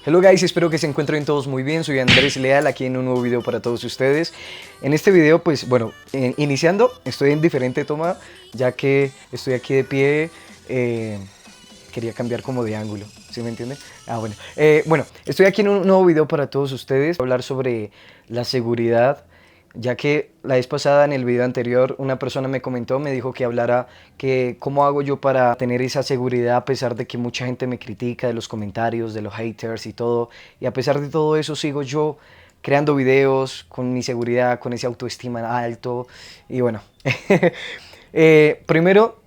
Hello guys, espero que se encuentren todos muy bien. Soy Andrés Leal, aquí en un nuevo video para todos ustedes. En este video, pues bueno, iniciando, estoy en diferente toma, ya que estoy aquí de pie. Quería cambiar como de ángulo, ¿sí me entienden? Bueno, estoy aquí en un nuevo video para todos ustedes. Voy a hablar sobre la seguridad, ya que la vez pasada en el video anterior una persona me comentó, me dijo que hablara que cómo hago yo para tener esa seguridad a pesar de que mucha gente me critica, de los comentarios, de los haters y todo. Y a pesar de todo eso sigo yo creando videos con mi seguridad, con ese autoestima alto. Y bueno, primero,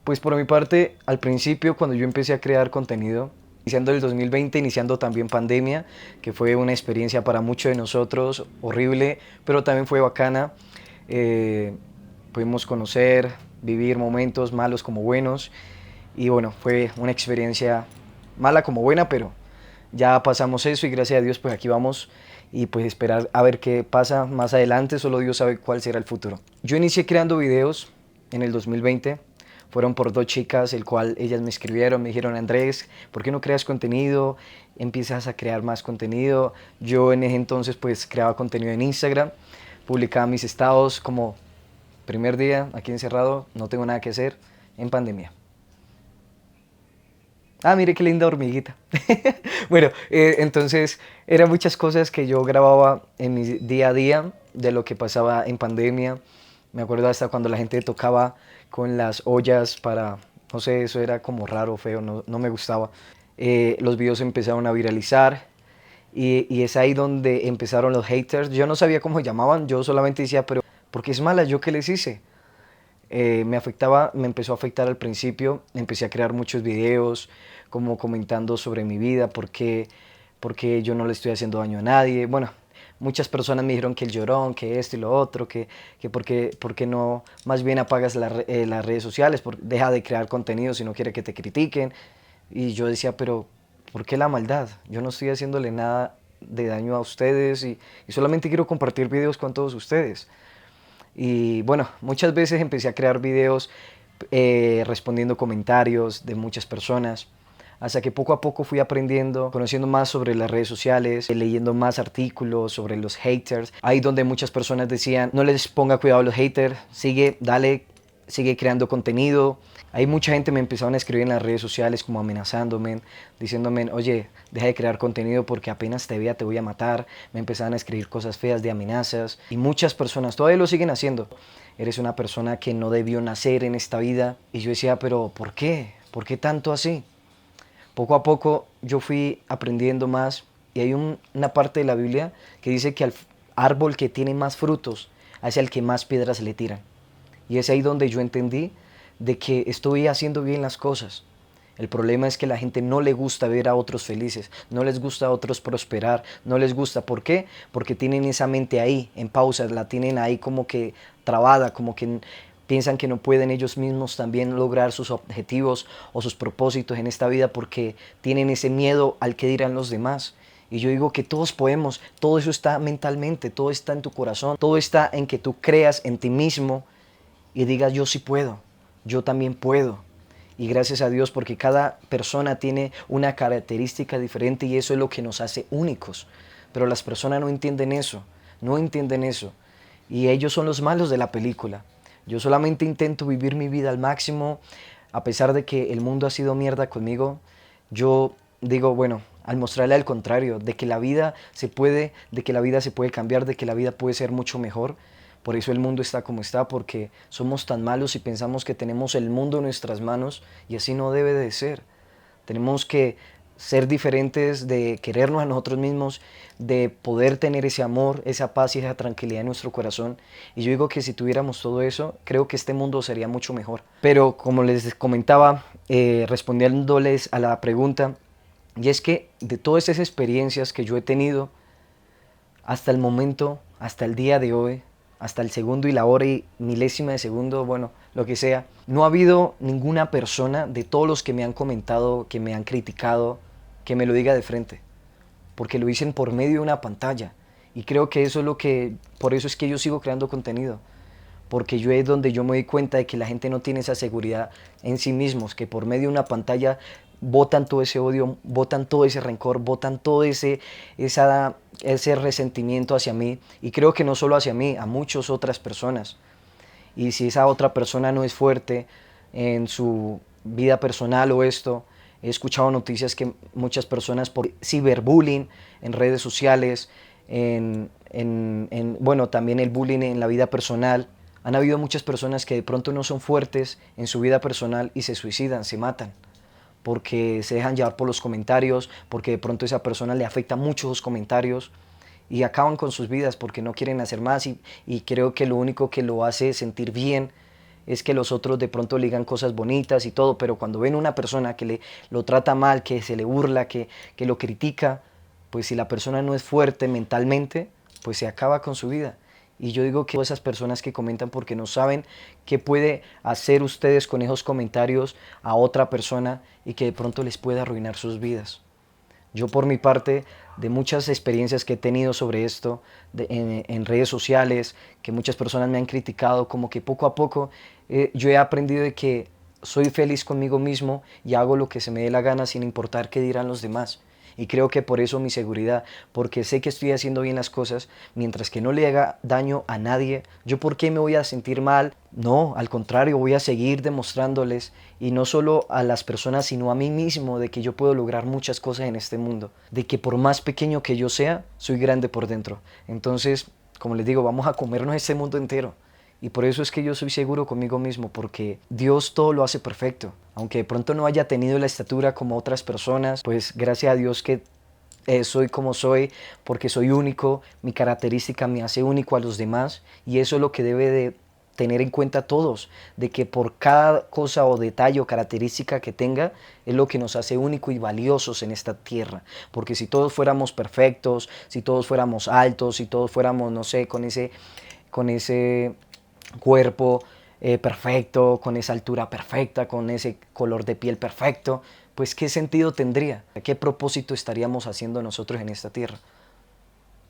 pues por mi parte, al principio cuando yo empecé a crear contenido, iniciando el 2020, iniciando también pandemia, que fue una experiencia para muchos de nosotros horrible, pero también fue bacana. Pudimos conocer, vivir momentos malos como buenos, y bueno, fue una experiencia mala como buena, pero ya pasamos eso y gracias a Dios pues aquí vamos, y pues esperar a ver qué pasa más adelante. Solo Dios sabe cuál será el futuro. Yo inicié creando videos en el 2020. Fueron por dos chicas, el cual ellas me escribieron, me dijeron: Andrés, ¿por qué no creas contenido? Empiezas a crear más contenido. Yo en ese entonces pues creaba contenido en Instagram, publicaba mis estados como primer día aquí encerrado, no tengo nada que hacer, en pandemia. Ah, mire qué linda hormiguita. Bueno, entonces eran muchas cosas que yo grababa en mi día a día de lo que pasaba en pandemia. Me acuerdo hasta cuando la gente tocaba con las ollas para, no sé, eso era como raro, feo, no me gustaba. Los videos empezaron a viralizar y es ahí donde empezaron los haters. Yo no sabía cómo se llamaban, yo solamente decía, pero ¿por qué es mala? ¿Yo qué les hice? Me afectaba, me empezó a afectar al principio. Empecé a crear muchos videos como comentando sobre mi vida, porque yo no le estoy haciendo daño a nadie. Bueno, muchas personas me dijeron que el llorón, que esto y lo otro, que porque no más bien apagas las redes sociales, deja de crear contenido si no quiere que te critiquen. Y yo decía, pero ¿por qué la maldad? Yo no estoy haciéndole nada de daño a ustedes, y solamente quiero compartir videos con todos ustedes. Y bueno, muchas veces empecé a crear videos respondiendo comentarios de muchas personas, hasta que poco a poco fui aprendiendo, conociendo más sobre las redes sociales, leyendo más artículos sobre los haters. Ahí donde muchas personas decían: no les ponga cuidado a los haters, sigue, dale, sigue creando contenido. Ahí mucha gente me empezaron a escribir en las redes sociales como amenazándome, diciéndome: oye, deja de crear contenido porque apenas te vea te voy a matar. Me empezaron a escribir cosas feas de amenazas, y muchas personas todavía lo siguen haciendo. Eres una persona que no debió nacer en esta vida. Y yo decía, pero ¿por qué? ¿Por qué tanto así? Poco a poco yo fui aprendiendo más, y hay una parte de la Biblia que dice que al árbol que tiene más frutos es el que más piedras le tiran. Y es ahí donde yo entendí de que estoy haciendo bien las cosas. El problema es que a la gente no le gusta ver a otros felices, no les gusta a otros prosperar, no les gusta. ¿Por qué? Porque tienen esa mente ahí, en pausa, la tienen ahí como que trabada, como que piensan que no pueden ellos mismos también lograr sus objetivos o sus propósitos en esta vida, porque tienen ese miedo al que dirán los demás. Y yo digo que todos podemos, todo eso está mentalmente, todo está en tu corazón, todo está en que tú creas en ti mismo y digas: yo sí puedo, yo también puedo. Y gracias a Dios, porque cada persona tiene una característica diferente, y eso es lo que nos hace únicos. Pero las personas no entienden eso, no entienden eso. Y ellos son los malos de la película. Yo solamente intento vivir mi vida al máximo, a pesar de que el mundo ha sido mierda conmigo. Yo digo, bueno, al mostrarle al contrario, de que la vida se puede, de que la vida se puede cambiar, de que la vida puede ser mucho mejor. Por eso el mundo está como está, porque somos tan malos y pensamos que tenemos el mundo en nuestras manos, y así no debe de ser. Tenemos que ser diferentes, de querernos a nosotros mismos, de poder tener ese amor, esa paz y esa tranquilidad en nuestro corazón. Y yo digo que si tuviéramos todo eso, creo que este mundo sería mucho mejor. Pero como les comentaba, respondiéndoles a la pregunta, y es que de todas esas experiencias que yo he tenido hasta el momento, hasta el día de hoy, hasta el segundo y la hora y milésima de segundo, bueno, lo que sea, no ha habido ninguna persona de todos los que me han comentado, que me han criticado, que me lo diga de frente, porque lo dicen por medio de una pantalla. Y creo que eso es por eso es que yo sigo creando contenido, porque yo es donde yo me doy cuenta de que la gente no tiene esa seguridad en sí mismos, que por medio de una pantalla botan todo ese odio, botan todo ese rencor, botan todo ese resentimiento hacia mí. Y creo que no solo hacia mí, a muchas otras personas. Y si esa otra persona no es fuerte en su vida personal o esto, he escuchado noticias que muchas personas por ciberbullying en redes sociales, bueno, también el bullying en la vida personal. Han habido muchas personas que de pronto no son fuertes en su vida personal y se suicidan, se matan, porque se dejan llevar por los comentarios, porque de pronto a esa persona le afecta mucho los comentarios y acaban con sus vidas porque no quieren hacer más y creo que lo único que lo hace sentir bien es que los otros de pronto le digan cosas bonitas y todo, pero cuando ven una persona que lo trata mal, que se le burla, que lo critica, pues si la persona no es fuerte mentalmente, pues se acaba con su vida. Y yo digo que todas esas personas que comentan porque no saben qué puede hacer ustedes con esos comentarios a otra persona y que de pronto les puede arruinar sus vidas. Yo por mi parte, de muchas experiencias que he tenido sobre esto en redes sociales, que muchas personas me han criticado, como que poco a poco yo he aprendido de que soy feliz conmigo mismo y hago lo que se me dé la gana sin importar qué dirán los demás. Y creo que por eso mi seguridad, porque sé que estoy haciendo bien las cosas, mientras que no le haga daño a nadie, ¿yo por qué me voy a sentir mal? No, al contrario, voy a seguir demostrándoles, y no solo a las personas, sino a mí mismo, de que yo puedo lograr muchas cosas en este mundo, de que por más pequeño que yo sea, soy grande por dentro. Entonces, como les digo, vamos a comernos este mundo entero. Y por eso es que yo soy seguro conmigo mismo, porque Dios todo lo hace perfecto. Aunque de pronto no haya tenido la estatura como otras personas, pues gracias a Dios que soy como soy, porque soy único, mi característica me hace único a los demás, y eso es lo que debe de tener en cuenta todos, de que por cada cosa o detalle o característica que tenga, es lo que nos hace únicos y valiosos en esta tierra. Porque si todos fuéramos perfectos, si todos fuéramos altos, si todos fuéramos, no sé, con ese cuerpo perfecto, con esa altura perfecta, con ese color de piel perfecto, pues ¿qué sentido tendría? ¿Qué propósito estaríamos haciendo nosotros en esta tierra?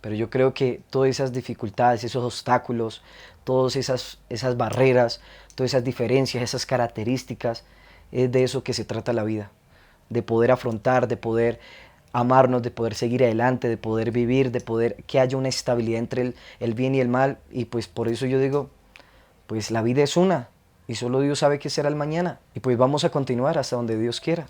Pero yo creo que todas esas dificultades, esos obstáculos, todas esas barreras, todas esas diferencias, esas características, es de eso que se trata la vida. De poder afrontar, de poder amarnos, de poder seguir adelante, de poder vivir, de poder que haya una estabilidad entre el bien y el mal. Y pues por eso yo digo, pues la vida es una y solo Dios sabe qué será el mañana. Y pues vamos a continuar hasta donde Dios quiera,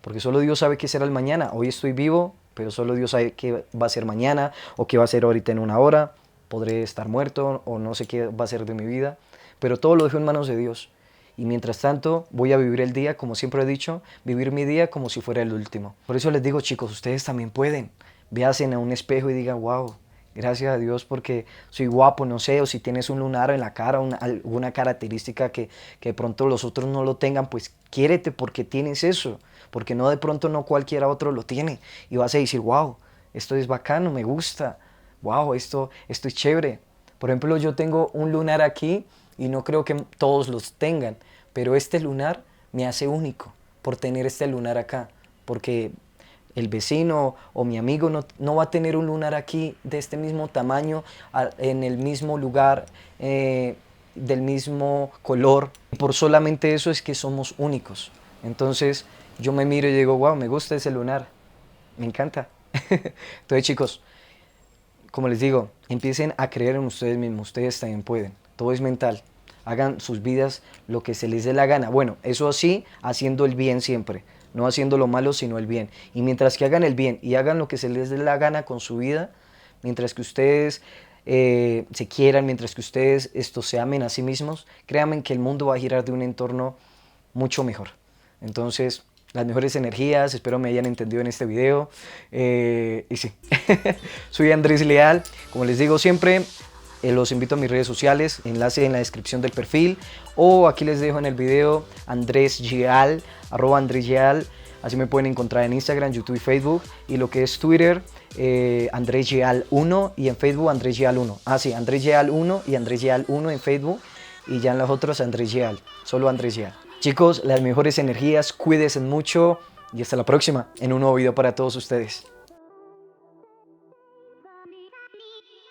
porque solo Dios sabe qué será el mañana. Hoy estoy vivo, pero solo Dios sabe qué va a ser mañana o qué va a ser ahorita en una hora. Podré estar muerto o no sé qué va a ser de mi vida, pero todo lo dejo en manos de Dios. Y mientras tanto voy a vivir el día, como siempre he dicho, vivir mi día como si fuera el último. Por eso les digo, chicos, ustedes también pueden. Véanse en un espejo y digan, wow, gracias a Dios porque soy guapo, no sé, o si tienes un lunar en la cara, alguna característica que de pronto los otros no lo tengan, pues quiérete porque tienes eso, porque no de pronto no cualquiera otro lo tiene. Y vas a decir, wow, esto es bacano, me gusta, wow, esto es chévere. Por ejemplo, yo tengo un lunar aquí y no creo que todos los tengan, pero este lunar me hace único por tener este lunar acá, porque el vecino o mi amigo no va a tener un lunar aquí de este mismo tamaño, en el mismo lugar, del mismo color. Por solamente eso es que somos únicos. Entonces yo me miro y digo, wow, me gusta ese lunar, me encanta. Entonces chicos, como les digo, empiecen a creer en ustedes mismos, ustedes también pueden, todo es mental. Hagan sus vidas lo que se les dé la gana. Bueno, eso sí, haciendo el bien siempre, no haciendo lo malo, sino el bien. Y mientras que hagan el bien y hagan lo que se les dé la gana con su vida, mientras que ustedes se quieran, mientras que ustedes se amen a sí mismos, créanme que el mundo va a girar de un entorno mucho mejor. Entonces, las mejores energías, espero me hayan entendido en este video. Y sí, soy Andrés Leal, como les digo siempre, los invito a mis redes sociales, enlace en la descripción del perfil, o aquí les dejo en el video Andrés Yeal, @Andrés Yeal, así me pueden encontrar en Instagram, YouTube y Facebook, y lo que es Twitter, Andrés Yeal 1, y en Facebook Andrés Yeal 1. Ah sí, Andrés Yeal 1 y Andrés Yeal 1 en Facebook, y ya en los otros Andrés Yeal, solo Andrés Yeal. Chicos, las mejores energías, cuídense mucho y hasta la próxima en un nuevo video para todos ustedes.